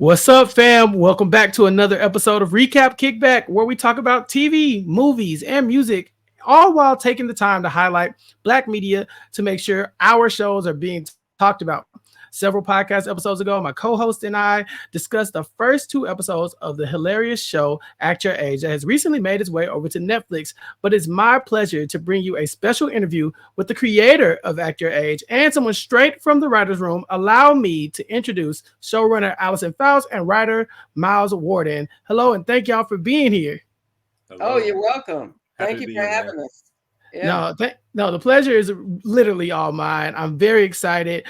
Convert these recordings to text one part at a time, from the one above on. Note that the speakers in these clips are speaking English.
What's up, fam? Welcome back to another episode of Recap Kickback, where we talk about TV, movies, and music, all while taking the time to highlight Black media to make sure our shows are being talked about. Several podcast episodes ago, my co-host and I discussed the first two episodes of the hilarious show Act Your Age that has recently made its way over to Netflix. But it's my pleasure to bring you a special interview with the creator of Act Your Age and someone straight from the writer's room. Allow me to introduce showrunner Alyson Fouse and writer Myles Warden. Hello, and thank y'all for being here. Hello. Oh, you're welcome. Happy Thank to you be for here, having man. us. Yeah. No, the pleasure is literally all mine. I'm very excited.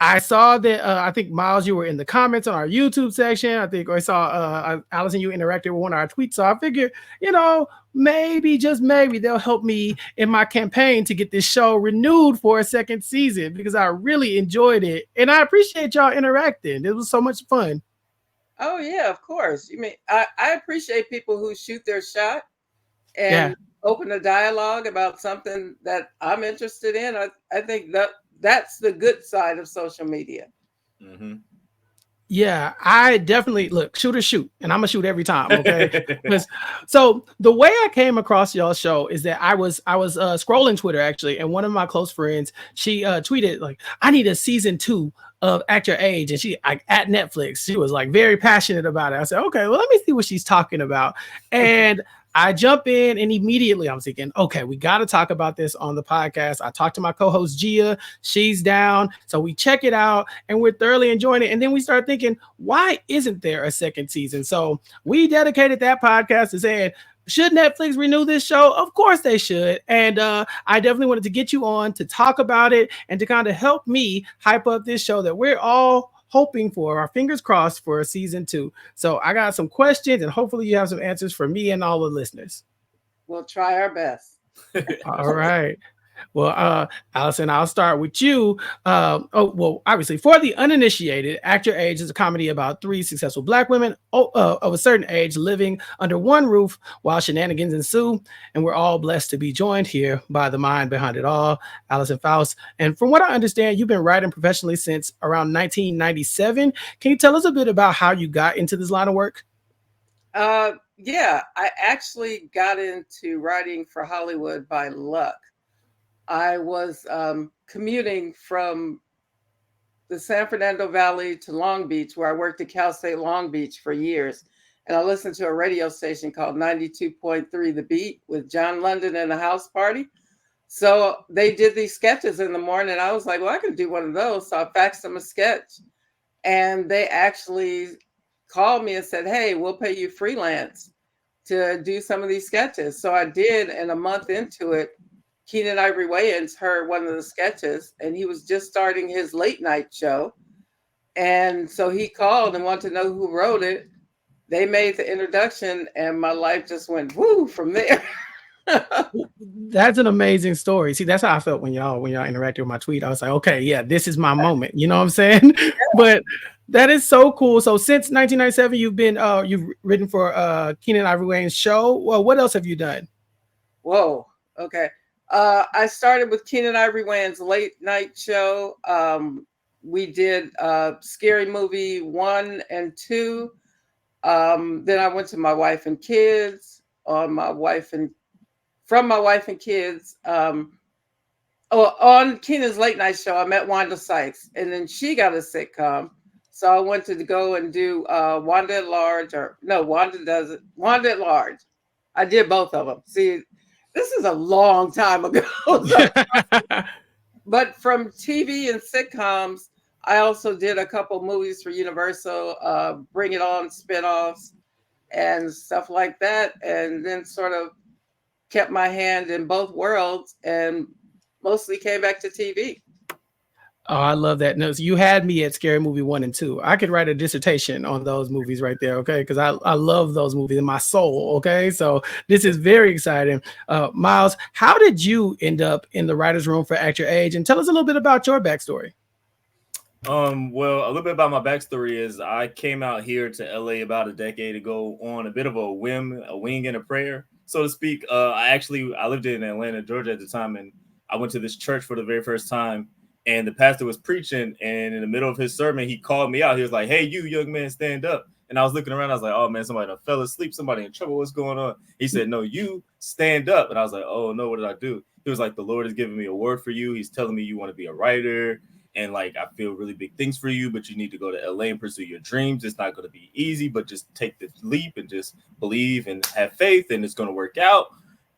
I saw that. I think Myles, you were in the comments on our YouTube section. I think I saw Alyson, you interacted with one of our tweets. So I figured, maybe just maybe they'll help me in my campaign to get this show renewed for a second season because I really enjoyed it and I appreciate y'all interacting. It was so much fun. Oh, yeah, of course. You mean I appreciate people who shoot their shot Yeah. and open a dialogue about something that I'm interested in. I think that's the good side of social media. Mm-hmm. Yeah, I definitely look shoot or shoot, and I'm gonna shoot every time. Okay, so the way I came across y'all's show is that I was scrolling Twitter actually, and one of my close friends she tweeted like, "I need a season 2 of Act Your Age," and she at Netflix. She was like very passionate about it. I said, "Okay, well let me see what she's talking about," and I jump in and immediately I'm thinking, okay, we got to talk about this on the podcast. I talked to my co-host Gia, she's down. So we check it out and we're thoroughly enjoying it. And then we start thinking, why isn't there a second season? So we dedicated that podcast to saying, should Netflix renew this show? Of course they should. And I definitely wanted to get you on to talk about it and to kind of help me hype up this show that we're all hoping for, our fingers crossed for a season 2. So I got some questions and hopefully you have some answers for me and all the listeners. We'll try our best. All right. Well, Alyson, I'll start with you. Obviously, for the uninitiated, Act Your Age is a comedy about 3 successful Black women of a certain age living under one roof while shenanigans ensue. And we're all blessed to be joined here by the mind behind it all, Alyson Fouse. And from what I understand, you've been writing professionally since around 1997. Can you tell us a bit about how you got into this line of work? Yeah, I actually got into writing for Hollywood by luck. I was commuting from the San Fernando Valley to Long Beach, where I worked at Cal State Long Beach for years. And I listened to a radio station called 92.3 The Beat with John London and a house party. So they did these sketches in the morning. I was like, well, I can do one of those. So I faxed them a sketch. And they actually called me and said, hey, we'll pay you freelance to do some of these sketches. So I did. And a month into it, Keenan Ivory Wayans heard one of the sketches and he was just starting his late night show. And so he called and wanted to know who wrote it. They made the introduction and my life just went woo from there. That's an amazing story. See, that's how I felt when y'all interacted with my tweet. I was like, okay, yeah, this is my moment. You know what I'm saying? Yeah. But that is so cool. So since 1997, you've written for Keenan Ivory Wayans' show. Well, what else have you done? Whoa. Okay. I started with Keenan Ivory Wayans' late night show. We did Scary Movie 1 and 2. Then I went to My Wife and Kids on from My Wife and Kids. On Keenan's late night show, I met Wanda Sykes, and then she got a sitcom. So I went to go and do Wanda at Large, Wanda at Large. I did both of them. See, this is a long time ago. But from TV and sitcoms, I also did a couple movies for Universal, Bring It On spinoffs and stuff like that. And then sort of kept my hand in both worlds and mostly came back to TV. Oh, I love that. No, so you had me at Scary Movie 1 and 2. I could write a dissertation on those movies right there, okay? Because I love those movies in my soul, okay? So this is very exciting. Myles, how did you end up in the writer's room for Act Your Age? And tell us a little bit about your backstory. Well, a little bit about my backstory is I came out here to LA about a decade ago on a bit of a whim, a wing and a prayer, so to speak. I lived in Atlanta, Georgia at the time, and I went to this church for the very first time. and the pastor was preaching, and in the middle of his sermon, he called me out. He was like, "Hey, you young man, stand up." And I was looking around. I was like, "Oh man, somebody done fell asleep. Somebody in trouble. What's going on?" He said, "No, you stand up." And I was like, "Oh no, what did I do?" He was like, "The Lord is giving me a word for you. He's telling me you want to be a writer, and like I feel really big things for you, but you need to go to LA and pursue your dreams. It's not going to be easy, but just take the leap and just believe and have faith, and it's going to work out."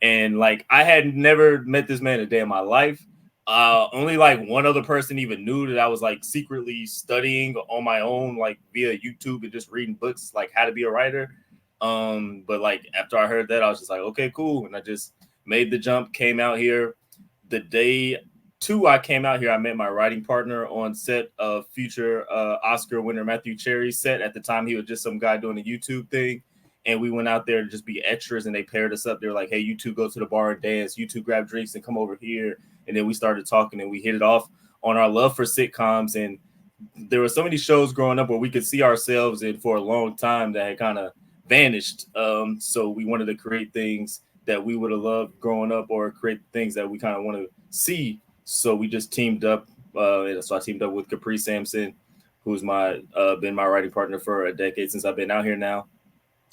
And like I had never met this man a day in my life. Only like one other person even knew that I was like secretly studying on my own, like via YouTube and just reading books, like how to be a writer. But like after I heard that, I was just like, okay, cool. And I just made the jump, came out here. The day I came out here, I met my writing partner on set of future Oscar winner Matthew Cherry's set. At the time, he was just some guy doing a YouTube thing. And we went out there to just be extras, and they paired us up. They were like, "Hey, you two go to the bar and dance. You two grab drinks and come over here." And then we started talking, and we hit it off on our love for sitcoms. And there were so many shows growing up where we could see ourselves in for a long time that had kind of vanished. So we wanted to create things that we would have loved growing up, or create things that we kind of want to see. So we just teamed up. So I teamed up with Capri Sampson, who's been my writing partner for a decade since I've been out here now.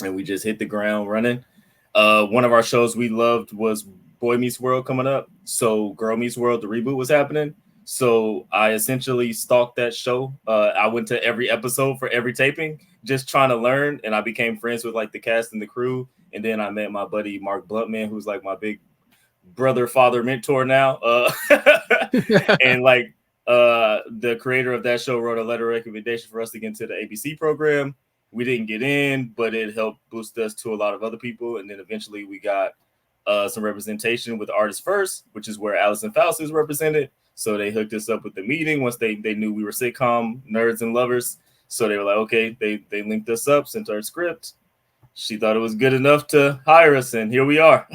And we just hit the ground running. One of our shows we loved was Boy Meets World coming up. So Girl Meets World, the reboot was happening. So I essentially stalked that show. I went to every episode for every taping, just trying to learn. And I became friends with like the cast and the crew. And then I met my buddy, Mark Bluntman, who's like my big brother, father, mentor now. And like the creator of that show wrote a letter of recommendation for us to get into the ABC program. We didn't get in, but it helped boost us to a lot of other people. And then eventually we got some representation with Artists First, which is where Alyson Fouse is represented. So they hooked us up with the meeting once they knew we were sitcom nerds and lovers. So they were like, okay, they linked us up, sent our script. She thought it was good enough to hire us, and here we are.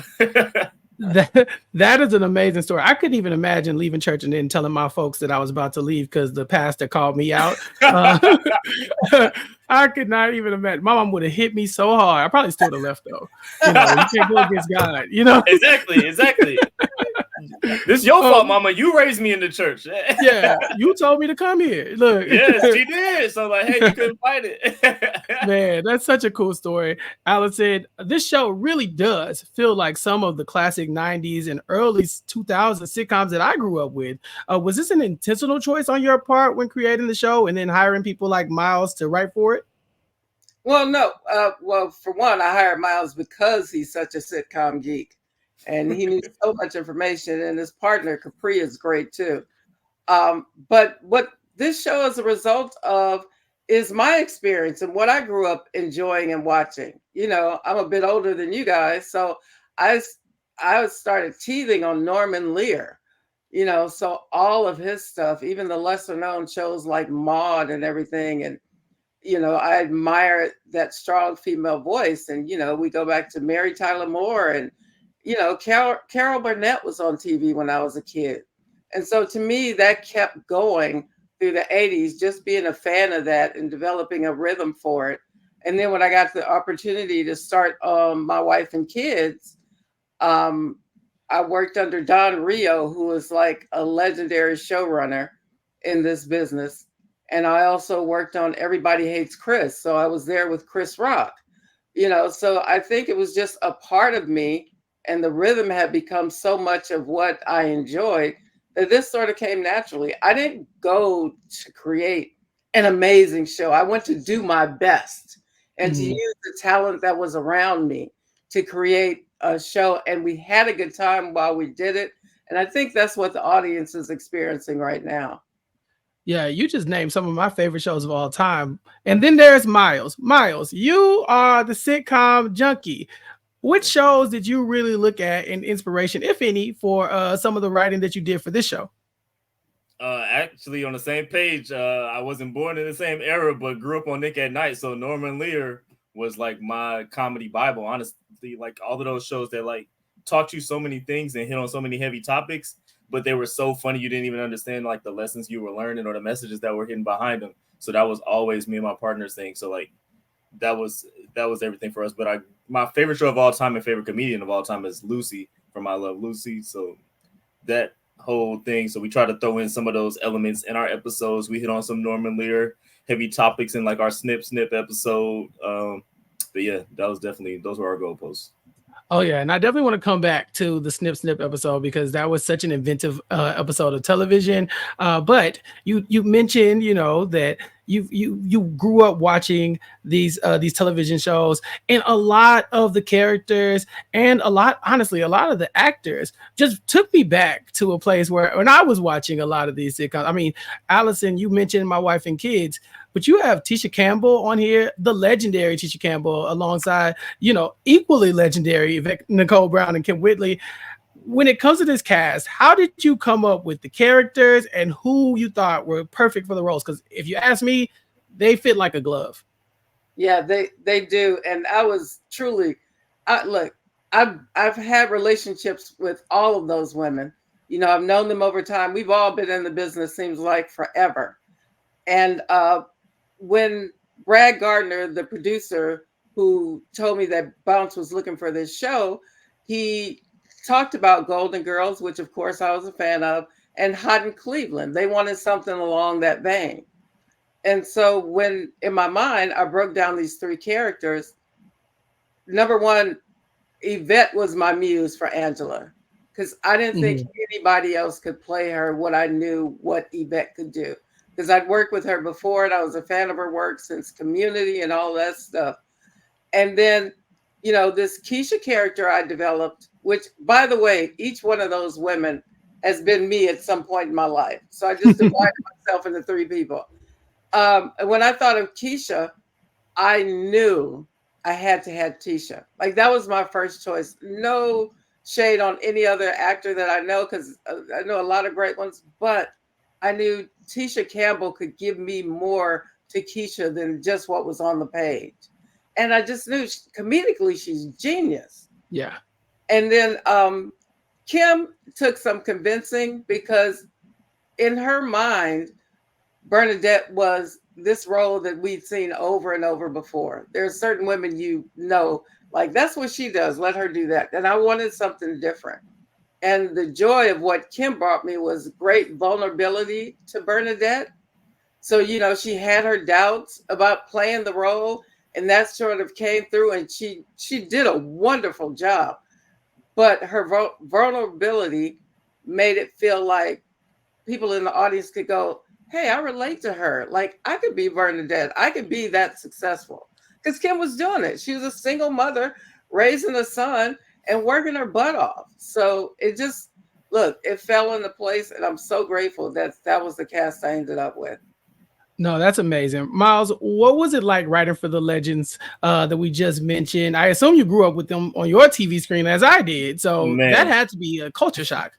That is an amazing story. I couldn't even imagine leaving church and then telling my folks that I was about to leave because the pastor called me out. I could not even imagine. My mom would have hit me so hard. I probably still would have left though. You can't go against God. Exactly. This is your fault, Mama. You raised me in the church. Yeah, you told me to come here. Look. Yes, she did. So like, hey, you couldn't fight it. Man, that's such a cool story. Alyson, this show really does feel like some of the classic 90s and early 2000s sitcoms that I grew up with. Was this an intentional choice on your part when creating the show and then hiring people like Myles to write for it? Well, no. Well, for one, I hired Myles because he's such a sitcom geek. And he needs so much information, and his partner Capri is great too. But what this show is a result of is my experience and what I grew up enjoying and watching. I'm a bit older than you guys, so I started teething on Norman Lear. So all of his stuff, even the lesser known shows like Maude and everything, and I admire that strong female voice. And we go back to Mary Tyler Moore and Carol Burnett was on TV when I was a kid. And so to me, that kept going through the 80s, just being a fan of that and developing a rhythm for it. And then when I got the opportunity to start My Wife and Kids, I worked under Don Rio, who was like a legendary showrunner in this business. And I also worked on Everybody Hates Chris. So I was there with Chris Rock, so I think it was just a part of me. And the rhythm had become so much of what I enjoyed that this sort of came naturally. I didn't go to create an amazing show. I went to do my best and to use the talent that was around me to create a show. And we had a good time while we did it. And I think that's what the audience is experiencing right now. Yeah, you just named some of my favorite shows of all time. And then there's Myles. Myles, you are the sitcom junkie. Which shows did you really look at in inspiration, if any, for some of the writing that you did for this show? Actually, on the same page, I wasn't born in the same era, but grew up on Nick at Night. So Norman Lear was like my comedy Bible. Honestly, like all of those shows that like taught you so many things and hit on so many heavy topics, but they were so funny you didn't even understand like the lessons you were learning or the messages that were hidden behind them. So that was always me and my partner's thing. So like that was everything for us. But my favorite show of all time and favorite comedian of all time is Lucy from I Love Lucy. So that whole thing. So we try to throw in some of those elements in our episodes. We hit on some Norman Lear heavy topics in like our snip episode. But yeah, those were our goalposts. Oh yeah, and I definitely want to come back to the snip episode because that was such an inventive episode of television. But you mentioned, that you grew up watching these television shows, and a lot of the characters and honestly, a lot of the actors just took me back to a place where when I was watching a lot of these sitcoms. I mean, Alyson, you mentioned My Wife and Kids, but you have Tisha Campbell on here, the legendary Tisha Campbell, alongside, equally legendary Yvette Nicole Brown and Kim Whitley. When it comes to this cast, how did you come up with the characters and who you thought were perfect for the roles? Because if you ask me, they fit like a glove. Yeah, they do. And I was truly, look, I've had relationships with all of those women. I've known them over time. We've all been in the business, seems like forever. And when Brad Gardner, the producer who told me that Bounce was looking for this show, he talked about Golden Girls, which of course I was a fan of, and Hot in Cleveland. They wanted something along that vein. And so when in my mind, I broke down these three characters, number one, Yvette was my muse for Angela, because I didn't think anybody else could play her what I knew what Yvette could do. Because I'd worked with her before and I was a fan of her work since Community and all that stuff. And then, this Keisha character I developed, which, by the way, each one of those women has been me at some point in my life. So I just divided myself into three people. And when I thought of Keisha, I knew I had to have Tisha. Like, that was my first choice. No shade on any other actor that I know, because I know a lot of great ones, but I knew Tisha Campbell could give me more to Keisha than just what was on the page. And I just knew comedically she's genius. Yeah. And then Kim took some convincing, because in her mind, Bernadette was this role that we'd seen over and over before. There are certain women, like, that's what she does. Let her do that. And I wanted something different. And the joy of what Kim brought me was great vulnerability to Bernadette. So, she had her doubts about playing the role, and that sort of came through, and she did a wonderful job. But her vulnerability made it feel like people in the audience could go, hey, I relate to her. Like, I could be Bernadette. I could be that successful. Because Kim was doing it. She was a single mother raising a son and working her butt off. So it just, it fell into place. And I'm so grateful that was the cast I ended up with. No, that's amazing. Myles, what was it like writing for the legends that we just mentioned? I assume you grew up with them on your TV screen as I did. So that had to be a culture shock.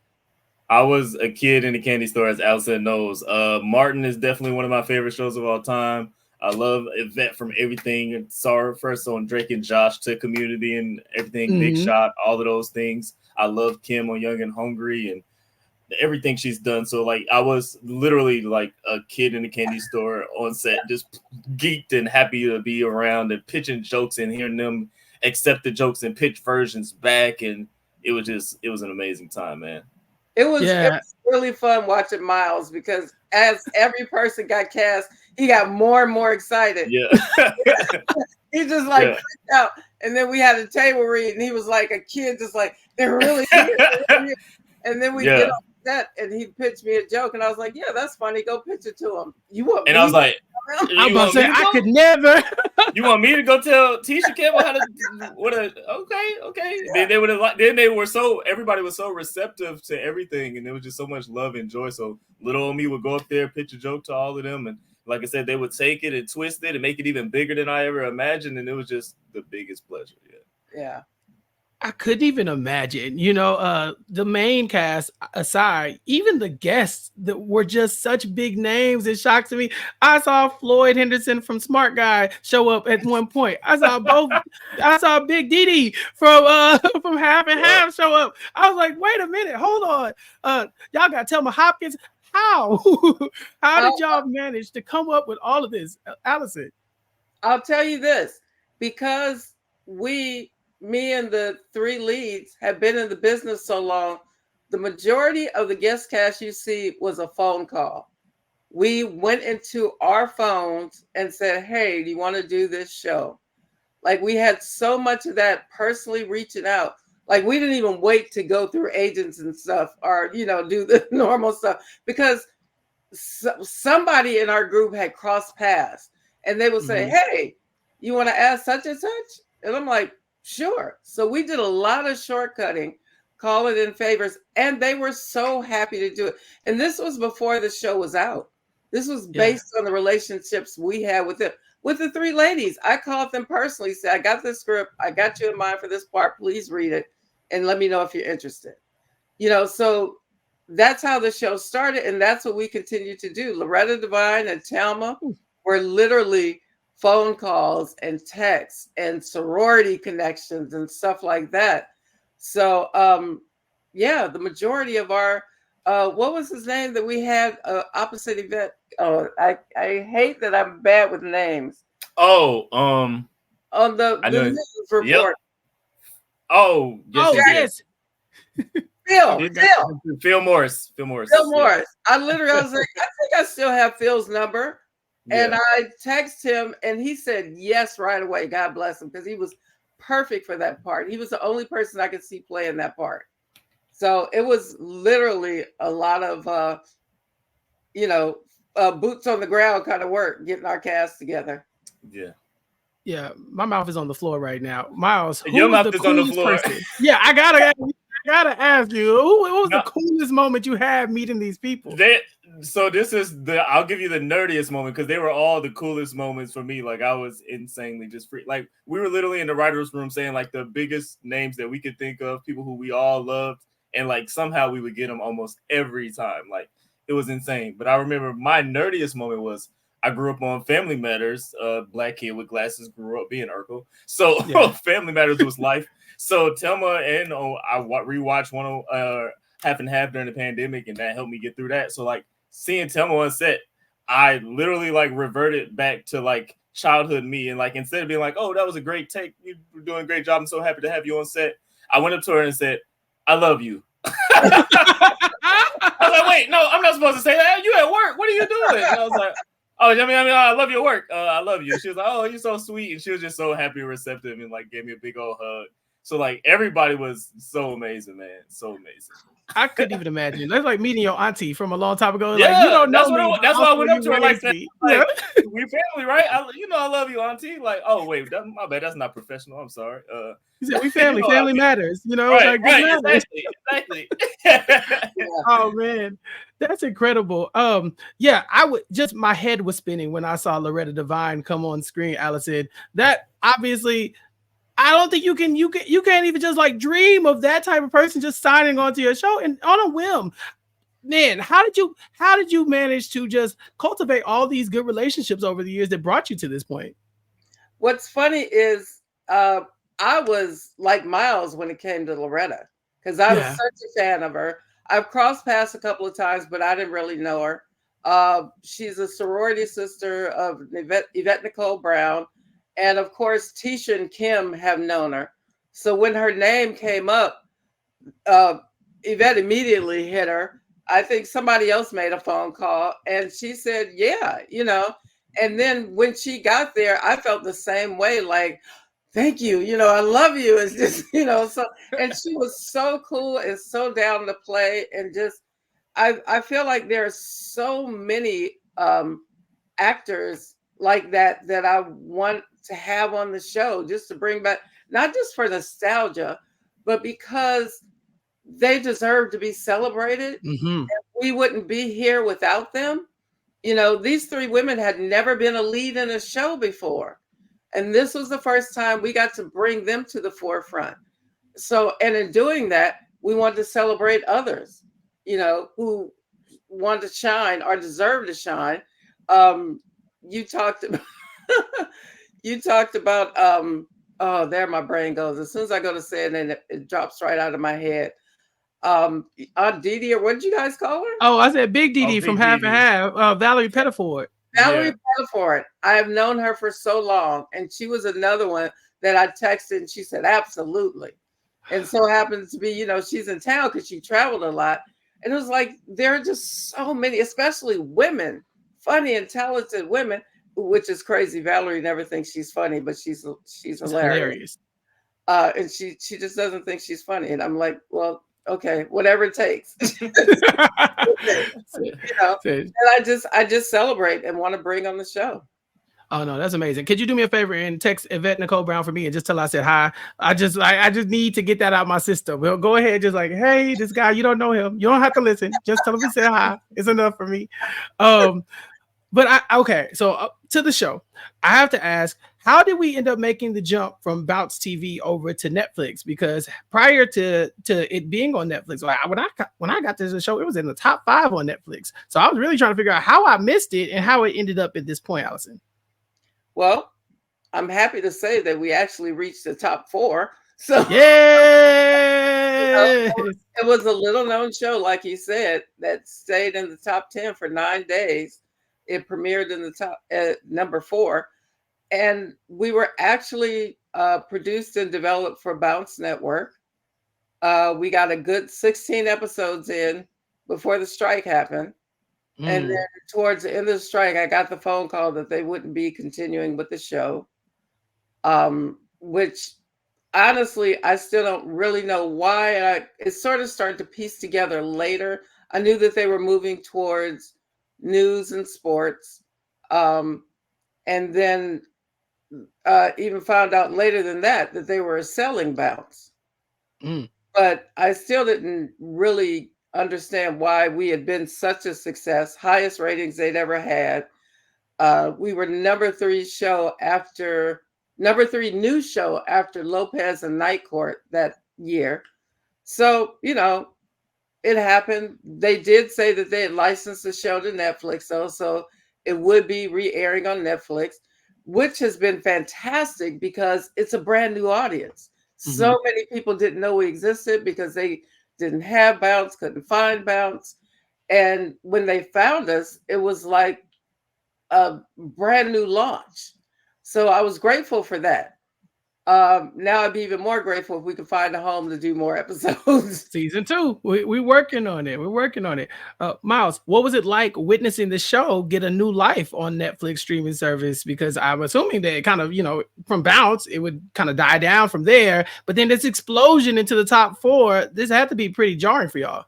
I was a kid in the candy store, as Alyson knows. Martin is definitely one of my favorite shows of all time. I love Yvette from everything. Saw her first on Drake and Josh to Community and everything, Big Shot, all of those things. I love Kim on Young and Hungry and everything she's done. So, like, I was literally like a kid in the candy store on set, just geeked and happy to be around and pitching jokes and hearing them accept the jokes and pitch versions back. And it was an amazing time, man. It was really fun watching Myles, because as every person got cast, he got more and more excited. Yeah. He just freaked out. And then we had a table read, and he was like a kid, just like, they're really here. And then we get on set, and he pitched me a joke, and I was like, yeah, that's funny. Go pitch it to him. You want? And I was like, I'm about to say, I could never. You want me to go tell Tisha Campbell how to? Okay. Then everybody was so receptive to everything, and there was just so much love and joy. So little old me would go up there, pitch a joke to all of them, and like I said, they would take it and twist it and make it even bigger than I ever imagined, and it was just the biggest pleasure. Yeah. I couldn't even imagine, the main cast aside, even the guests that were just such big names. It shocks me. I saw Floyd Henderson from Smart Guy show up at one point. I saw Big Didi from Half and Half show up. I was like, wait a minute, hold on. Y'all got Thelma Hopkins. How? How did y'all manage to come up with all of this, Alyson? I'll tell you this, because me and the three leads have been in the business so long, the majority of the guest cast you see was a phone call. We went into our phones and said, hey, do you want to do this show? Like, we had so much of that personally reaching out. Like, we didn't even wait to go through agents and stuff or, do the normal stuff, because somebody in our group had crossed paths and they would say, hey, you want to ask such and such? And I'm like, sure. So we did a lot of shortcutting, calling in favors, and they were so happy to do it. And this was before the show was out. This was based on the relationships we had with them. With the three ladies, I called them personally, said, I got this script. I got you in mind for this part. Please read it and let me know if you're interested. So that's how the show started. And that's what we continue to do. Loretta Devine and Thelma were literally phone calls and texts and sorority connections and stuff like that. So, the majority of our, what was his name that we had opposite Yvette? Oh, I hate that I'm bad with names. Oh, on the news report. Yep. Oh, yes. Phil Morris. I was like, I think I still have Phil's number. And I text him and he said yes right away. God bless him, because he was perfect for that part. He was the only person I could see playing that part. So it was literally a lot of boots on the ground kind of work, getting our cast together. Yeah, my mouth is on the floor right now. Myles, your mouth is on the floor. Yeah, I gotta ask you, what was the coolest moment you had meeting these people? So this is I'll give you the nerdiest moment, because they were all the coolest moments for me. Like, I was insanely just free. Like, we were literally in the writer's room saying like the biggest names that we could think of, people who we all loved, and like somehow we would get them almost every time. Like, it was insane. But I remember my nerdiest moment was, I grew up on Family Matters. Black kid with glasses, grew up being Urkel. So Family Matters was life. So Thelma and I rewatched one half and half during the pandemic, and that helped me get through that. So like, seeing Thelma on set, I literally like reverted back to like childhood me, and like, instead of being like, oh, that was a great take, you were doing a great job, I'm so happy to have you on set, I went up to her and said, I love you. I was like, wait, no, I'm not supposed to say that. You at work. What are you doing? And I was like, oh, I love your work. I love you. She was like, oh, you're so sweet. And she was just so happy and receptive, and like gave me a big old hug. So like, everybody was so amazing, man. So amazing. I couldn't even imagine. That's like meeting your auntie from a long time ago. Yeah, like, you don't know that's why I went up to her like that. Like, yeah. We family, right? I love you, auntie. Like, oh wait, my bad. That's not professional. I'm sorry. He said, we family. Family matters. Right, exactly. Oh man, that's incredible. My head was spinning when I saw Loretta Devine come on screen. Alyson, that obviously, I don't think you can't even just like dream of that type of person just signing onto your show and on a whim. Man, how did you manage to just cultivate all these good relationships over the years that brought you to this point? What's funny is I was like Myles when it came to Loretta, because I was such a fan of her. I've crossed paths a couple of times, but I didn't really know her. She's a sorority sister of Yvette Nicole Brown. And of course, Tisha and Kim have known her. So when her name came up, Yvette immediately hit her. I think somebody else made a phone call and she said, yeah, And then when she got there, I felt the same way, like, thank you, I love you. It's just, so, and she was so cool and so down to play. And just, I feel like there are so many actors like that I want to have on the show, just to bring back, not just for nostalgia, but because they deserve to be celebrated. And we wouldn't be here without them. These three women had never been a lead in a show before. And this was the first time we got to bring them to the forefront. So, and in doing that, we wanted to celebrate others, who want to shine or deserve to shine. You talked about oh, there my brain goes. As soon as I go to say it, and it drops right out of my head. Aunt Didi, or what did you guys call her? Oh, I said Big Didi from Half and Half. Valerie Pettiford. Pettiford. I have known her for so long, and she was another one that I texted, and she said absolutely. and so happens to be, she's in town because she traveled a lot. And it was like, there are just so many, especially women, funny and talented women, which is crazy. Valerie never thinks she's funny, but she's hilarious. And she just doesn't think she's funny. And I'm like, well, okay, whatever it takes. And I just celebrate and want to bring on the show. Oh no, that's amazing. Could you do me a favor and text Yvette Nicole Brown for me and just tell her I said hi? I just need to get that out of my system. Well, go ahead, just like, hey, this guy, you don't know him. You don't have to listen. Just tell him he said hi. It's enough for me. But okay, so to the show, I have to ask, how did we end up making the jump from Bounce TV over to Netflix? Because prior to it being on Netflix, when I got to the show, it was in the top 5 on Netflix. So I was really trying to figure out how I missed it and how it ended up at this point, Alyson. Well, I'm happy to say that we actually reached the top 4. So yeah, it was a little known show, like you said, that stayed in the top 10 for 9 days. It premiered in the top number 4. And we were actually produced and developed for Bounce Network. We got a good 16 episodes in before the strike happened. And then towards the end of the strike, I got the phone call that they wouldn't be continuing with the show, which honestly, I still don't really know why. It sort of started to piece together later. I knew that they were moving towards news and sports. And then even found out later than that they were selling Bounce. But I still didn't really understand why we had been such a success, highest ratings they'd ever had. We were number 3 news show after Lopez and Night Court that year. So, it happened. They did say that they had licensed the show to Netflix, though, so it would be re-airing on Netflix, which has been fantastic because it's a brand new audience. So many people didn't know we existed because they didn't have Bounce, couldn't find Bounce. And when they found us, it was like a brand new launch. So I was grateful for that. Now I'd be even more grateful if we could find a home to do more episodes. Season 2, we're working on it. We're working on it. Myles, what was it like witnessing the show get a new life on Netflix streaming service? Because I'm assuming that it kind of, from Bounce, it would kind of die down from there. But then this explosion into the top 4, this had to be pretty jarring for y'all.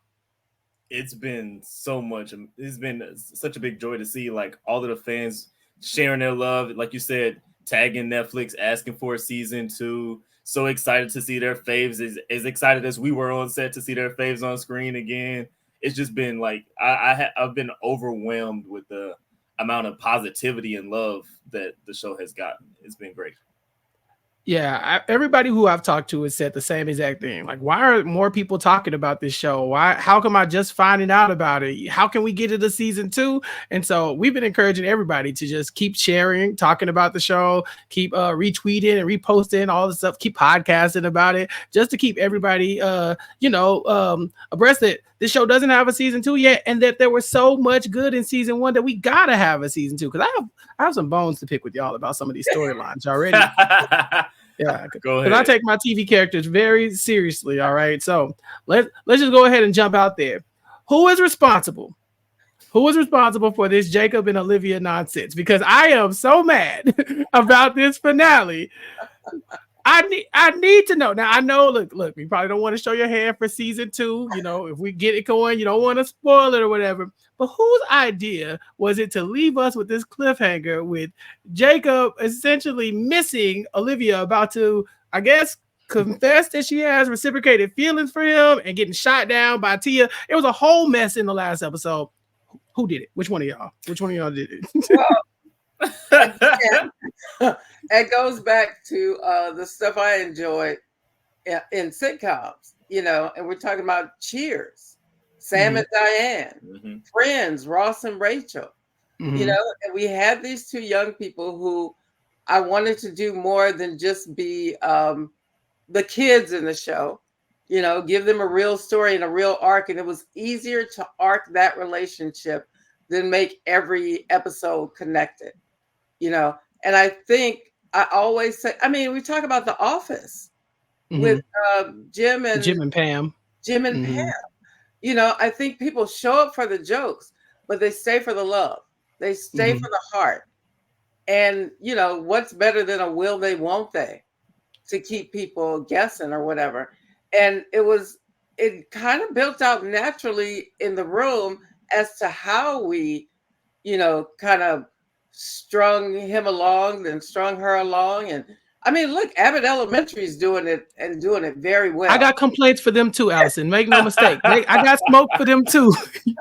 It's been so much. It's been such a big joy to see like all of the fans sharing their love. Like you said, tagging Netflix, asking for a season 2. So excited to see their faves. As excited as we were on set to see their faves on screen again. It's just been like I've been overwhelmed with the amount of positivity and love that the show has gotten. It's been great. Yeah, everybody who I've talked to has said the same exact thing. Like, why are more people talking about this show? How come I just finding out about it? How can we get it to season 2? And so we've been encouraging everybody to just keep sharing, talking about the show, keep retweeting and reposting all the stuff, keep podcasting about it, just to keep everybody, abreast that this show doesn't have a season 2 yet, and that there was so much good in season 1 that we gotta have a season 2. Because I have some bones to pick with y'all about some of these storylines already. Yeah, go ahead. I take my TV characters very seriously. All right, so let's just go ahead and jump out there. Who is responsible? Who is responsible for this Jacob and Olivia nonsense? Because I am so mad about this finale. I need to know. Now I know. Look. We probably don't want to show your hand for season 2. If we get it going, you don't want to spoil it or whatever. But whose idea was it to leave us with this cliffhanger with Jacob essentially missing Olivia, about to, I guess, confess that she has reciprocated feelings for him, and getting shot down by Tia? It was a whole mess in the last episode. Who did it? Which one of y'all? Did it? It goes back to the stuff I enjoyed in sitcoms, and we're talking about Cheers, Sam and Diane, Friends, Ross and Rachel, and we had these 2 young people who I wanted to do more than just be the kids in the show, give them a real story and a real arc. And it was easier to arc that relationship than make every episode connected, And I think I always say, we talk about The Office. with Jim and Pam. Jim and Pam. You know, I think people show up for the jokes, but they stay for the love. They stay for the heart. And, you know, what's better than a will they, won't they, to keep people guessing or whatever. And it kind of built out naturally in the room as to how we, you know, kind of strung him along and strung her along. And I mean, look, Abbott Elementary is doing it and doing it very well. I got complaints for them too, Alyson. Make no mistake. I got smoke for them too.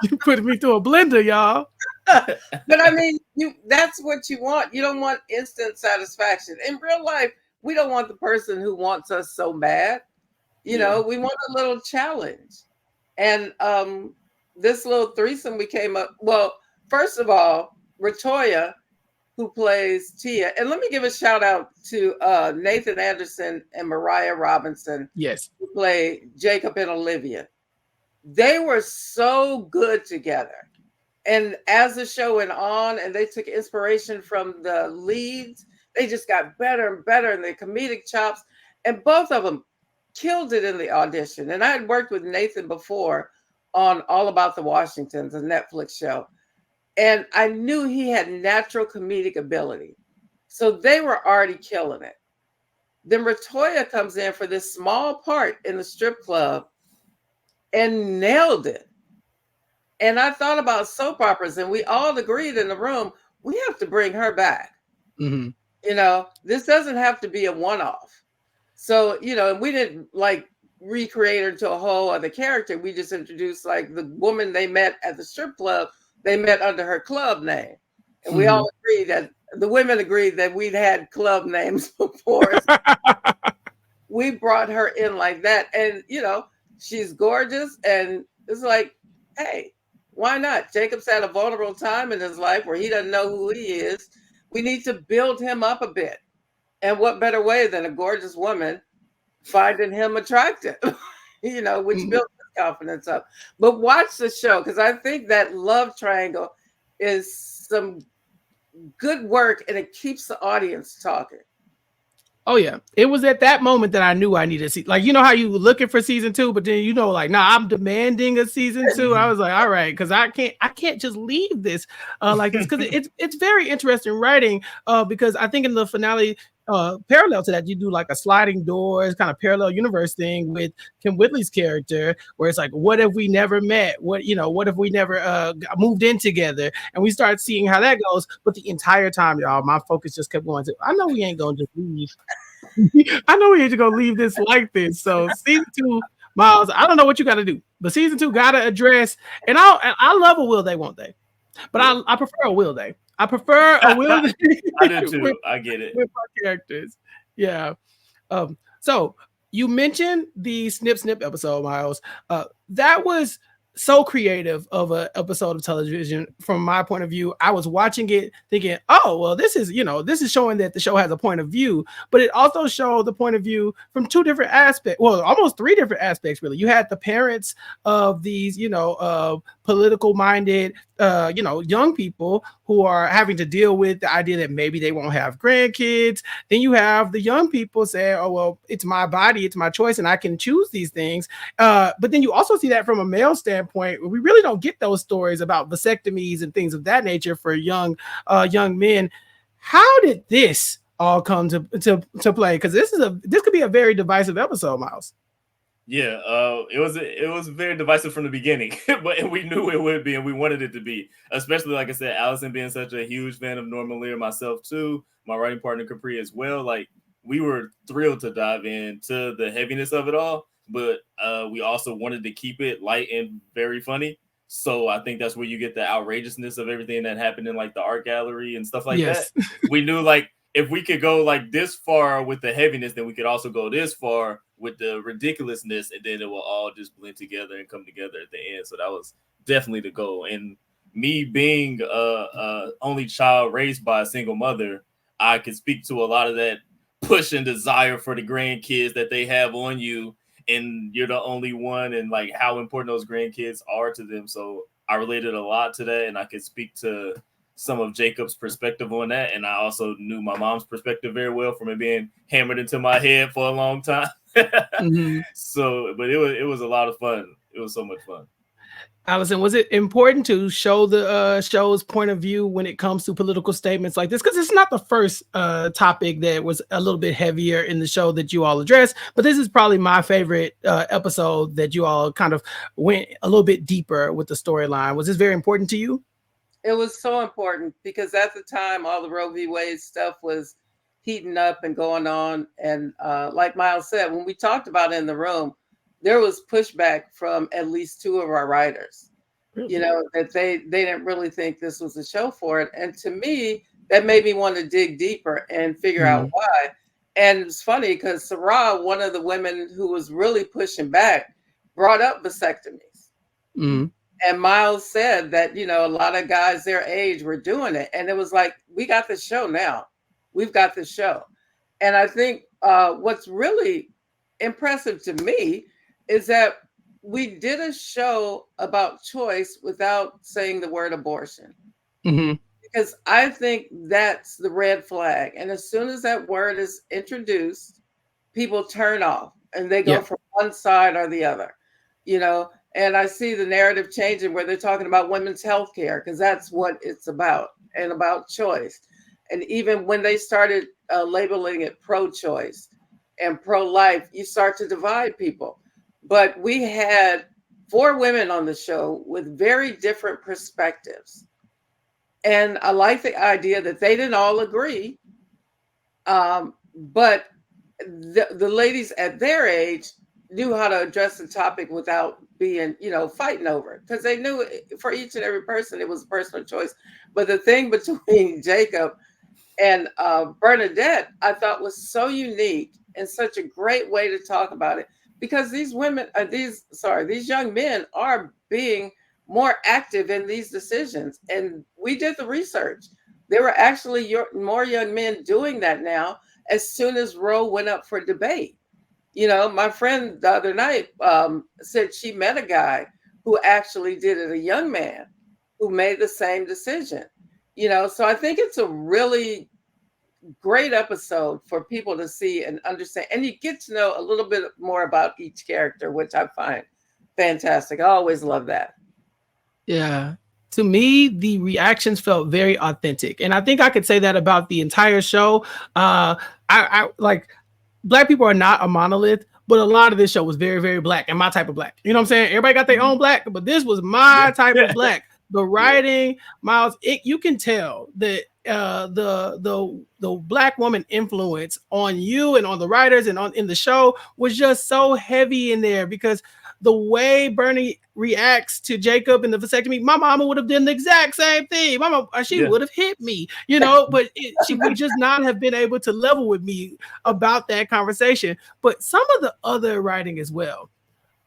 You put me through a blender, y'all. But I mean, that's what you want. You don't want instant satisfaction. In real life, we don't want the person who wants us so bad. You know, we want a little challenge. And this little threesome we came up. Well, first of all, Ratoya, who plays Tia, and let me give a shout out to Nathan Anderson and Mariah Robinson. Yes, who play Jacob and Olivia. They were so good together. And as the show went on, and they took inspiration from the leads, they just got better and better in their comedic chops. And both of them killed it in the audition. And I had worked with Nathan before on All About the Washingtons, a Netflix show. And I knew he had natural comedic ability. So they were already killing it. Then Ratoya comes in for this small part in the strip club and nailed it. And I thought about soap operas, and we all agreed in the room, we have to bring her back. You know, this doesn't have to be a one-off. So, you know, we didn't like recreate her to a whole other character. We just introduced like the woman they met at the strip club. They met under her club name. And we all agreed that the women agreed that we'd had club names before. So we brought her in like that. And, you know, she's gorgeous. And it's like, hey, why not? Jacob's had a vulnerable time in his life where he doesn't know who he is. We need to build him up a bit. And what better way than a gorgeous woman finding him attractive, you know, which builds his confidence up. But watch the show, because I think that love triangle is some good work, and it keeps the audience talking. Oh yeah, it was at that moment that I knew I needed to see. Like, you know how you were looking for season 2, but then you know, like, nah, I'm demanding a season 2. I was like, all right, because I can't just leave this like this, because it's very interesting writing. Because I think in the finale, parallel to that, you do like a sliding doors kind of parallel universe thing with Kim Whitley's character, where it's like, what if we never met? What if we never moved in together? And we start seeing how that goes. But the entire time, y'all, my focus just kept going to, I know we ain't gonna just leave. I know we ain't gonna leave this like this. So season 2, Myles, I don't know what you got to do, but season 2 gotta address. And I love a will they, won't they, but I prefer a will they. I prefer a will they. I do too. I get it with my characters. Yeah. So you mentioned the Snip Snip episode, Myles. That was so creative of an episode of television from my point of view. I was watching it thinking, oh, well, this is showing that the show has a point of view, but it also showed the point of view from 2 different aspects. Well, almost 3 different aspects, really. You had the parents of these, political minded, young people who are having to deal with the idea that maybe they won't have grandkids. Then you have the young people saying, oh, well, it's my body, it's my choice, and I can choose these things. But then you also see that from a male standpoint. We really don't get those stories about vasectomies and things of that nature for young men. How did this all come to play? Because this could be a very divisive episode, Myles. Yeah, it was very divisive from the beginning, but we knew it would be, and we wanted it to be. Especially, like I said, Alyson being such a huge fan of Norman Lear, myself too, my writing partner Capri as well. Like, we were thrilled to dive into the heaviness of it all, but we also wanted to keep it light and very funny. So I think that's where you get the outrageousness of everything that happened in like the art gallery and stuff like that. We knew like if we could go like this far with the heaviness, then we could also go this far with the ridiculousness, and then it will all just blend together and come together at the end. So that was definitely the goal. And me being a only child raised by a single mother, I could speak to a lot of that push and desire for the grandkids that they have on you, and you're the only one, and like how important those grandkids are to them. So I related a lot to that, and I could speak to some of Jacob's perspective on that. And I also knew my mom's perspective very well from it being hammered into my head for a long time. So, but it was a lot of fun. It was so much fun. Alyson, was it important to show the show's point of view when it comes to political statements like this? Because it's not the first topic that was a little bit heavier in the show that you all addressed, but this is probably my favorite episode that you all kind of went a little bit deeper with the storyline. Was this very important to you? It was so important because at the time, all the Roe v. Wade stuff was heating up and going on. And like Myles said, when we talked about it in the room, there was pushback from at least two of our writers, you know, that they didn't really think this was a show for it. And to me, that made me want to dig deeper and figure out why. And it's funny because Sarah, one of the women who was really pushing back, brought up vasectomies. And Myles said that, you know, a lot of guys their age were doing it. And it was like, we got the show now. We've got the show. And I think what's really impressive to me is that we did a show about choice without saying the word abortion. Because I think that's the red flag. And as soon as that word is introduced, people turn off and they go from one side or the other, you know. And I see the narrative changing where they're talking about women's health care because that's what it's about and about choice. And even when they started labeling it pro-choice and pro-life, you start to divide people. But we had 4 women on the show with very different perspectives. And I like the idea that they didn't all agree. But the ladies at their age knew how to address the topic without being, you know, fighting over it. Because they knew for each and every person, it was a personal choice. But the thing between Jacob and Bernadette, I thought was so unique and such a great way to talk about it. Because these women, these young men are being more active in these decisions. And we did the research. There were actually more young men doing that now as soon as Roe went up for debate. You know, my friend the other night said she met a guy who actually did it, a young man who made the same decision. You know, so I think it's a really great episode for people to see and understand. And you get to know a little bit more about each character, which I find fantastic. I always love that. Yeah. To me, the reactions felt very authentic. And I think I could say that about the entire show. I like, Black people are not a monolith, but a lot of this show was very, very Black and my type of Black. You know what I'm saying? Everybody got their own Black, but this was my type of Black. The writing, Myles, you can tell that the Black woman influence on you and on the writers and in the show was just so heavy in there, because the way Bernie reacts to Jacob in the vasectomy, my mama would have done the exact same thing. Mama, she would have hit me, you know, but she would just not have been able to level with me about that conversation. But some of the other writing as well.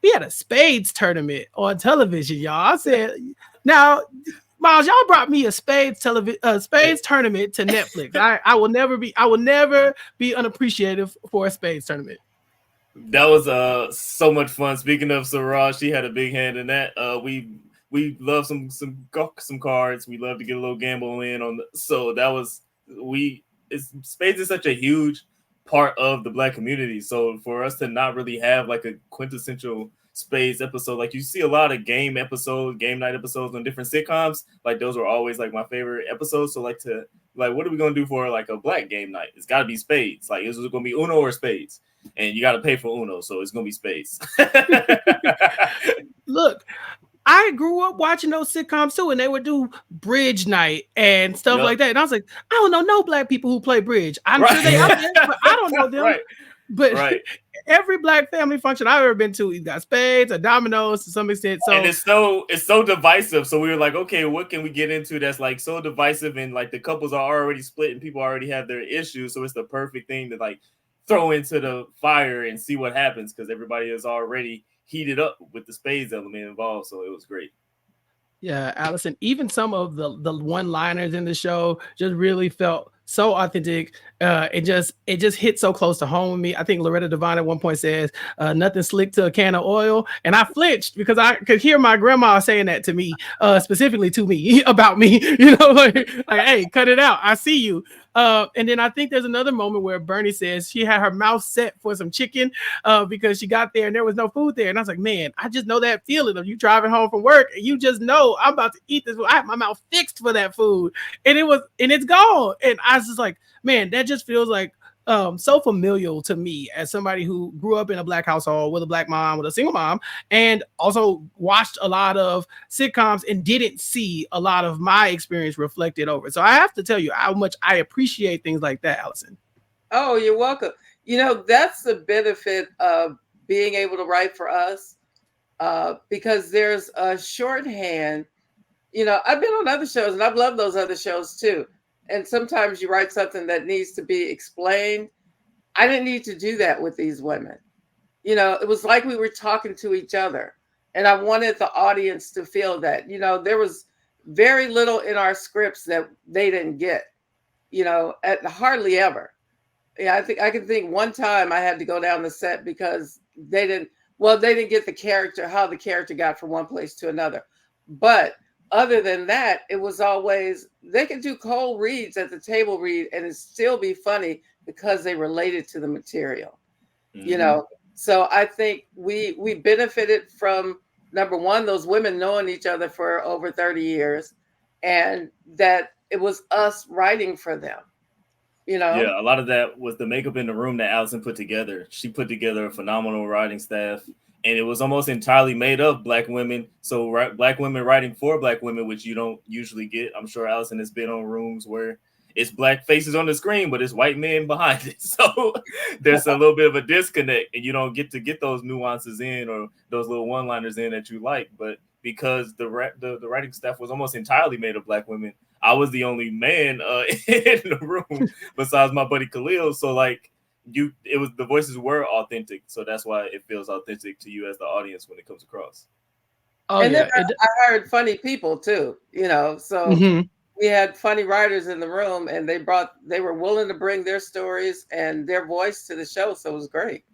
We had a spades tournament on television, y'all. I said, now, Myles, y'all brought me a spades tournament to Netflix. I will never be unappreciative for a spades tournament. That was so much fun. Speaking of Sarah, she had a big hand in that. We love some cards. We love to get a little gamble in on so that was spades is such a huge part of the Black community. So for us to not really have like a quintessential spades episode, like you see a lot of game night episodes on different sitcoms, like those were always like my favorite episodes. So what are we gonna do for like a Black game night? It's got to be spades. Like, is it gonna be Uno or spades? And you got to pay for Uno, so it's gonna be spades. Look, I grew up watching those sitcoms too, and they would do bridge night and stuff like that. And I was like, I don't know no Black people who play bridge. I'm sure they out there, but I don't know them. But every Black family function I've ever been to, you got spades or dominoes to some extent. So, and it's so divisive. So we were like, okay, what can we get into that's like so divisive, and like the couples are already split and people already have their issues. So it's the perfect thing to like throw into the fire and see what happens, because everybody is already heated up with the spades element involved. So it was great. Yeah, Alyson, even some of the one-liners in the show just really felt so authentic. It just hit so close to home with me. I think Loretta Devine at one point says, "Nothing slick to a can of oil," and I flinched because I could hear my grandma saying that to me, specifically to me about me. Like, hey, cut it out. I see you. And then I think there's another moment where Bernie says she had her mouth set for some chicken because she got there and there was no food there. And I was like, man, I just know that feeling of you driving home from work and you just know I'm about to eat this. I have my mouth fixed for that food, and it's gone. And I was just like, man, that just feels like so familiar to me as somebody who grew up in a Black household with a Black mom, with a single mom, and also watched a lot of sitcoms and didn't see a lot of my experience reflected over. So I have to tell you how much I appreciate things like that, Alyson. Oh, you're welcome. That's the benefit of being able to write for us, because there's a shorthand. I've been on other shows and I've loved those other shows too. And sometimes you write something that needs to be explained. I didn't need to do that with these women. It was like we were talking to each other. And I wanted the audience to feel that. There was very little in our scripts that they didn't get, hardly ever. Yeah, I can think one time I had to go down the set because they didn't get the character, how the character got from one place to another. But other than that, it was always, they could do cold reads at the table read and it still be funny because they related to the material. Mm-hmm. So I think we benefited from, number one, those women knowing each other for over 30 years, and that it was us writing for them. Yeah, a lot of that was the makeup in the room that Alyson put together. She put together a phenomenal writing staff, and it was almost entirely made of Black women. So Black women writing for Black women, which you don't usually get. I'm sure Alyson has been on rooms where it's Black faces on the screen, but it's white men behind it. So there's a little bit of a disconnect, and you don't get to get those nuances in or those little one-liners in that you like. But because the writing staff was almost entirely made of Black women, I was the only man in the room besides my buddy Khalil. So like the voices were authentic. So that's why it feels authentic to you as the audience when it comes across. Oh, and yeah. Then I hired funny people too, so we had funny writers in the room, and they were willing to bring their stories and their voice to the show. So it was great.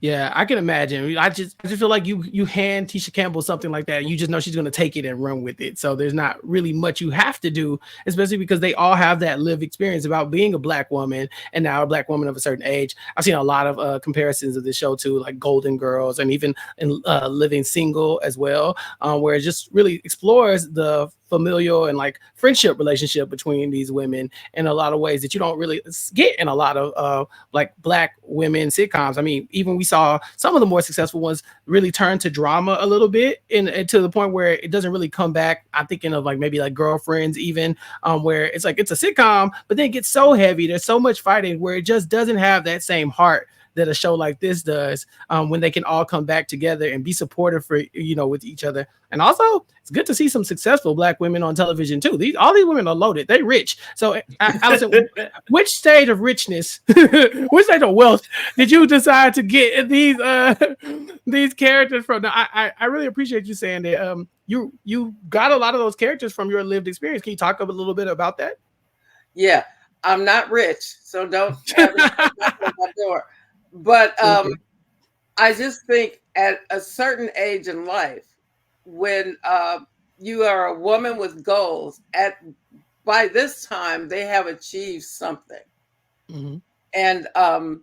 Yeah, I can imagine. I just feel like you hand Tisha Campbell something like that, and you just know she's going to take it and run with it. So there's not really much you have to do, especially because they all have that lived experience about being a Black woman and now a Black woman of a certain age. I've seen a lot of comparisons of this show too, like Golden Girls and even in Living Single as well, where it just really explores the familial and like friendship relationship between these women in a lot of ways that you don't really get in a lot of like Black women sitcoms. I mean, even we saw some of the more successful ones really turn to drama a little bit and to the point where it doesn't really come back. I'm thinking of like maybe like Girlfriends even, where it's like it's a sitcom, but then it gets so heavy. There's so much fighting where it just doesn't have that same heart that a show like this does, when they can all come back together and be supportive for, with each other. And also, it's good to see some successful Black women on television too. All these women are loaded. They rich. So, Alyson, which stage of richness, which stage of wealth did you decide to get these characters from? Now, I really appreciate you saying that you got a lot of those characters from your lived experience. Can you talk a little bit about that? Yeah, I'm not rich, so don't ever knock on my door. But I just think at a certain age in life, when you are a woman with goals, by this time they have achieved something. Mm-hmm. And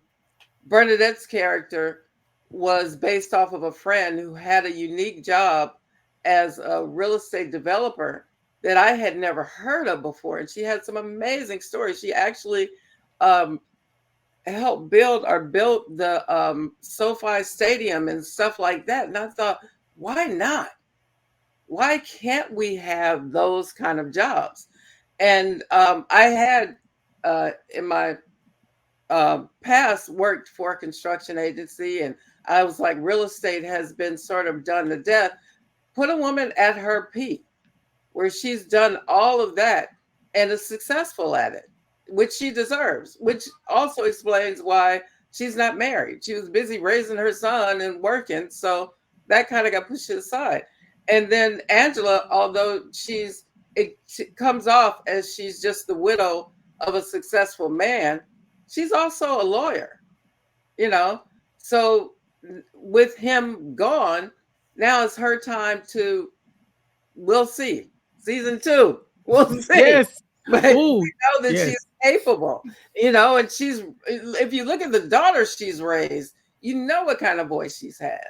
Bernadette's character was based off of a friend who had a unique job as a real estate developer that I had never heard of before. And she had some amazing stories. She actually helped built the SoFi Stadium and stuff like that. And I thought, why not? Why can't we have those kind of jobs? And I had in my past worked for a construction agency, and I was like, real estate has been sort of done to death. Put a woman at her peak where she's done all of that and is successful at it, which she deserves, which also explains why she's not married. She was busy raising her son and working. So that kind of got pushed aside. And then Angela, although it comes off as she's just the widow of a successful man, she's also a lawyer, you know. So with him gone, now it's her time to, we'll see. Season 2, we'll see. Yes. But Ooh, we know that yes. she's capable, you know, and she's, if you look at the daughter she's raised, you know what kind of voice she's had.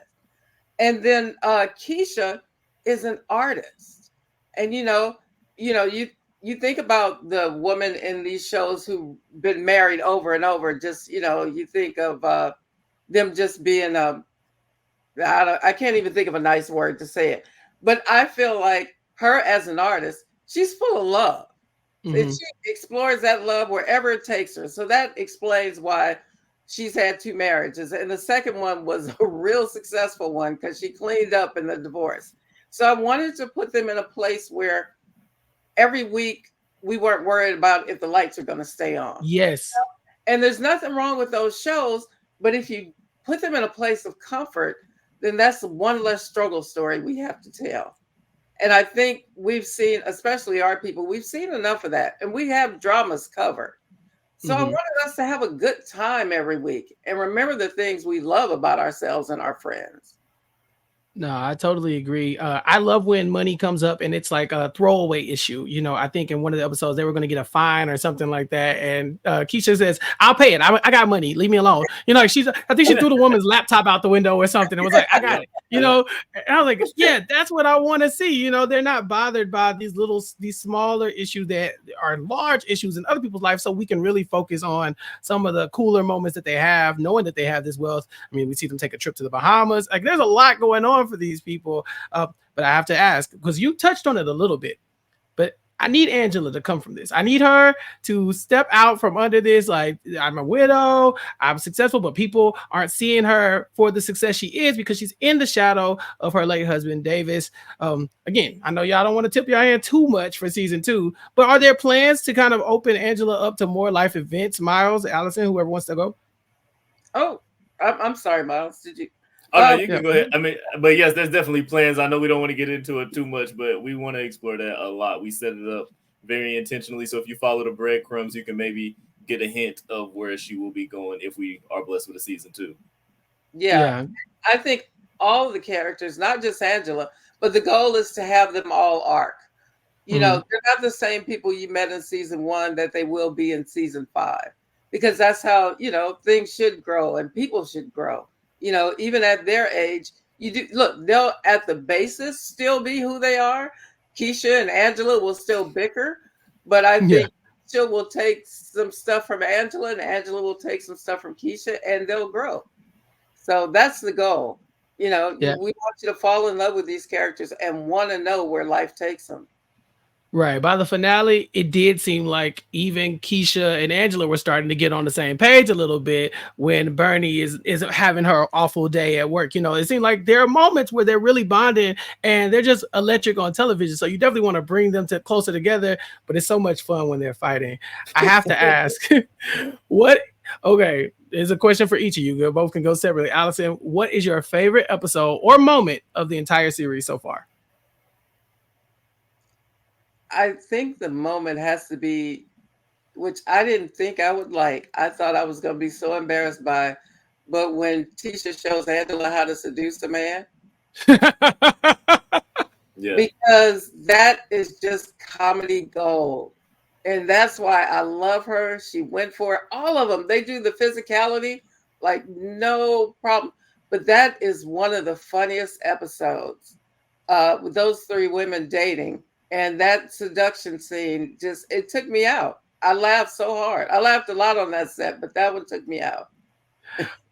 And then Keisha is an artist. And you think about the woman in these shows who've been married over and over, just, you think of them just being I can't even think of a nice word to say it. But I feel like her as an artist, she's full of love. And she explores that love wherever it takes her. So that explains why she's had 2 marriages. And the second one was a real successful one because she cleaned up in the divorce. So I wanted to put them in a place where every week we weren't worried about if the lights are going to stay on. Yes. And there's nothing wrong with those shows. But if you put them in a place of comfort, then that's one less struggle story we have to tell. And I think we've seen, especially our people, we've seen enough of that. And we have dramas covered. So I wanted us to have a good time every week and remember the things we love about ourselves and our friends. No, I totally agree. I love when money comes up and it's like a throwaway issue. I think in one of the episodes they were going to get a fine or something like that, and Keisha says, "I'll pay it. I got money. Leave me alone." I think she threw the woman's laptop out the window or something. And was like, "I got it." And I was like, "Yeah, that's what I want to see." They're not bothered by these smaller issues that are large issues in other people's lives, so we can really focus on some of the cooler moments that they have, knowing that they have this wealth. I mean, we see them take a trip to the Bahamas. Like, there's a lot going on for these people, but I have to ask, because you touched on it a little bit, but I need Angela to come from this. I need her to step out from under this, like, I'm a widow, I'm successful, but people aren't seeing her for the success she is because she's in the shadow of her late husband, Davis. Again, I know y'all don't want to tip your hand too much for season 2, but are there plans to kind of open Angela up to more life events? Myles, Alyson, whoever wants to go. Oh, I'm sorry, Myles. Did you? Oh, no, you can go ahead. I mean, but yes, there's definitely plans. I know we don't want to get into it too much, but we want to explore that a lot. We set it up very intentionally. So if you follow the breadcrumbs, you can maybe get a hint of where she will be going if we are blessed with a season 2. Yeah. I think all of the characters, not just Angela, but the goal is to have them all arc. They're not the same people you met in season 1 that they will be in season 5, because that's how, things should grow and people should grow. Even at their age, they'll at the basis still be who they are. Keisha and Angela will still bicker, but I think Keisha will take some stuff from Angela and Angela will take some stuff from Keisha and they'll grow. So that's the goal. We want you to fall in love with these characters and want to know where life takes them. Right. By the finale, it did seem like even Keisha and Angela were starting to get on the same page a little bit when Bernie is having her awful day at work. It seemed like there are moments where they're really bonding and they're just electric on television. So you definitely want to bring them closer together, but it's so much fun when they're fighting. I have to ask, there's a question for each of you. You both can go separately. Alyson, what is your favorite episode or moment of the entire series so far? I think the moment has to be, which I didn't think I would like. I thought I was going to be so embarrassed by, but when Tisha shows Angela how to seduce a man. Because that is just comedy gold. And that's why I love her. She went for it. All of them. They do the physicality like no problem. But that is one of the funniest episodes with those 3 women dating. And that seduction scene it took me out. I laughed so hard. I laughed a lot on that set, but that one took me out.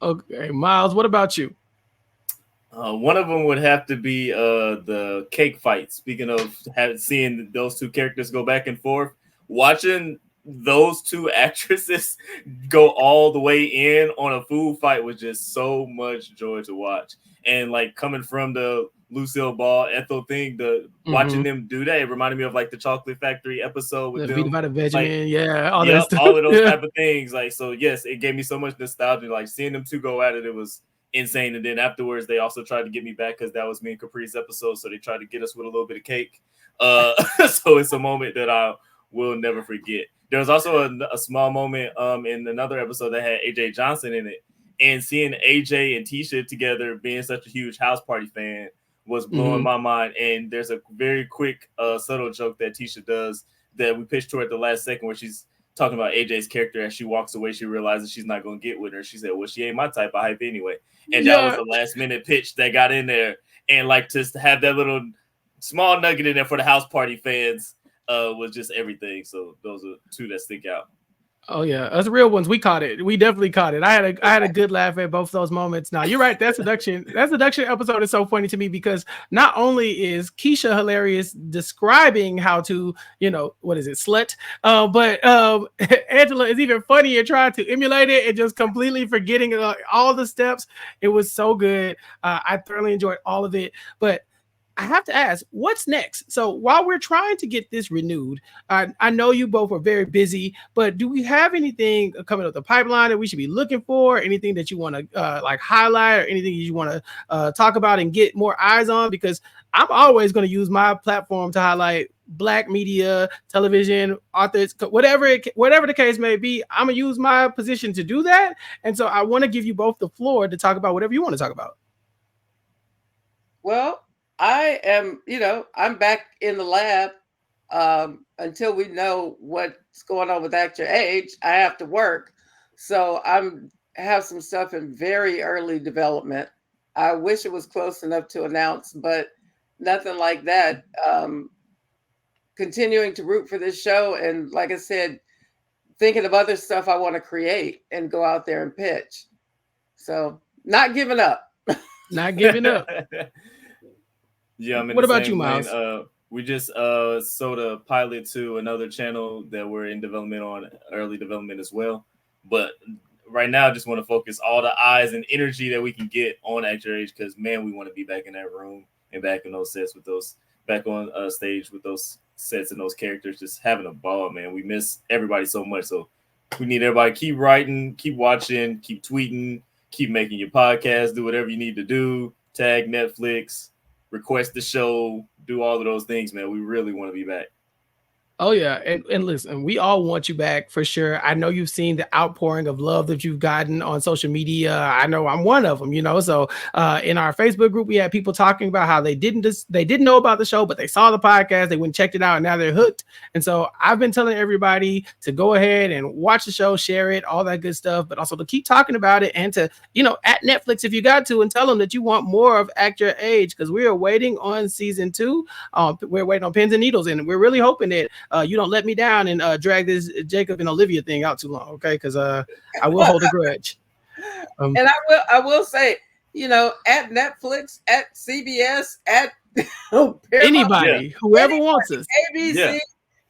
Okay, Myles, what about you? One of them would have to be the cake fight. Speaking of seeing those 2 characters go back and forth, watching those 2 actresses go all the way in on a food fight was just so much joy to watch. And like coming from the Lucille Ball, Ethel thing, watching them do that, it reminded me of like the Chocolate Factory episode with them. All that stuff. All of those type of things. Like, so yes, it gave me so much nostalgia. Like seeing them 2 go at it, it was insane. And then afterwards, they also tried to get me back because that was me and Capri's episode. So they tried to get us with a little bit of cake. So it's a moment that I will never forget. There was also a small moment in another episode that had AJ Johnson in it, and seeing AJ and Tisha together, being such a huge House Party fan, was blowing my mind. And there's a very quick, subtle joke that Tisha does that we pitched to her at the last second, where she's talking about AJ's character. As she walks away, she realizes she's not going to get with her. She said, well, she ain't my type of hype anyway. And that was the last minute pitch that got in there. And like, just to have that little small nugget in there for the House Party fans was just everything. So those are two that stick out. Oh yeah, us real ones, we caught it. We definitely caught it. I had a good laugh at both those moments. Now you're right. That seduction episode is so funny to me because not only is Keisha hilarious describing how to, what is it, slut, but Angela is even funnier trying to emulate it and just completely forgetting all the steps. It was so good. I thoroughly enjoyed all of it. But I have to ask, what's next? So while we're trying to get this renewed, I know you both are very busy, but do we have anything coming up the pipeline that we should be looking for? Anything that you want to like highlight, or anything you want to talk about and get more eyes on? Because I'm always going to use my platform to highlight Black media, television, authors, whatever the case may be. I'm gonna use my position to do that, and so I want to give you both the floor to talk about whatever you want to talk about. Well, I am, I'm back in the lab until we know what's going on with Act Your Age. I have to work. So have some stuff in very early development. I wish it was close enough to announce, but nothing like that. Continuing to root for this show. And like I said, thinking of other stuff I want to create and go out there and pitch. So not giving up. Not giving up. Yeah, what about you, Myles? We just sold a pilot to another channel that we're in development on, early development as well. But right now, I just want to focus all the eyes and energy that we can get on Act Your Age, because man, we want to be back in that room and back in those sets with those, back on stage with those sets and those characters, just having a ball, man. We miss everybody so much, so we need everybody to keep writing, keep watching, keep tweeting, keep making your podcast, do whatever you need to do, tag Netflix, request the show, do all of those things, man. We really want to be back. Oh yeah, and listen, we all want you back for sure. I know you've seen the outpouring of love that you've gotten on social media. I know I'm one of them, So in our Facebook group, we had people talking about how they didn't know about the show, but they saw the podcast, they went and checked it out, and now they're hooked. And so I've been telling everybody to go ahead and watch the show, share it, all that good stuff, but also to keep talking about it and to, at Netflix if you got to, and tell them that you want more of Act Your Age, because we are waiting on season 2. We're waiting on pins and needles, and we're really hoping that you don't let me down and drag this Jacob and Olivia thing out too long, okay? Because I will hold a grudge. And I will say, at Netflix, at CBS, at anybody, whoever wants us, ABC,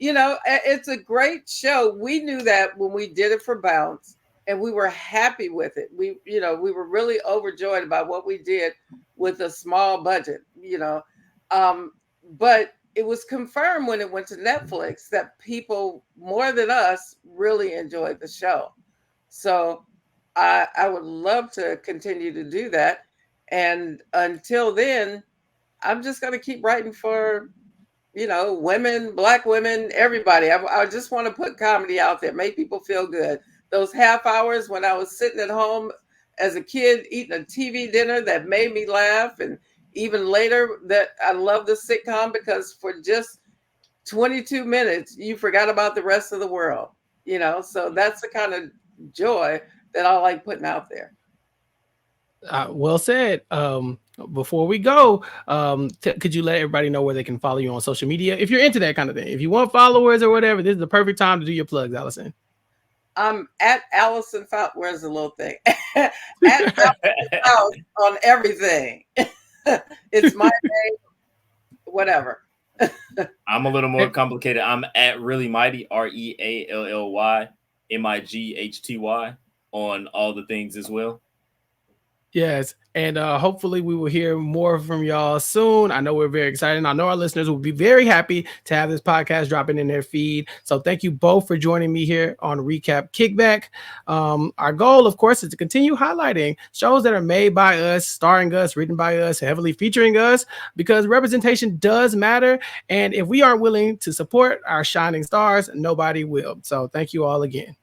it's a great show. We knew that when we did it for Bounce, and we were happy with it. We were really overjoyed about what we did with a small budget, but it was confirmed when it went to Netflix that people more than us really enjoyed the show. So I would love to continue to do that. And until then, I'm just going to keep writing for, women, Black women, everybody. I just want to put comedy out there, make people feel good. Those half hours when I was sitting at home as a kid eating a TV dinner that made me laugh, and even later, that I love the sitcom because for just 22 minutes, you forgot about the rest of the world, so that's the kind of joy that I like putting out there. Well said. Before we go, could you let everybody know where they can follow you on social media? If you're into that kind of thing, if you want followers or whatever, this is the perfect time to do your plugs, Alyson. I'm at Alyson Fouse. Where's the little thing? At Alyson Fouse on everything. It's my name, whatever. I'm a little more complicated. I'm at Really Mighty, ReallyMighty on all the things as well. Yes. And hopefully we will hear more from y'all soon. I know we're very excited. I know our listeners will be very happy to have this podcast dropping in their feed. So thank you both for joining me here on Recap Kickback. Our goal, of course, is to continue highlighting shows that are made by us, starring us, written by us, heavily featuring us, because representation does matter. And if we aren't willing to support our shining stars, nobody will. So thank you all again.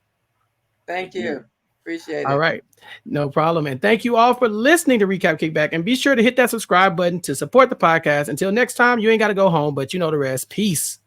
Thank you. Appreciate it. All right. No problem. And thank you all for listening to Recap Kickback. And be sure to hit that subscribe button to support the podcast. Until next time, you ain't got to go home, but you know the rest. Peace.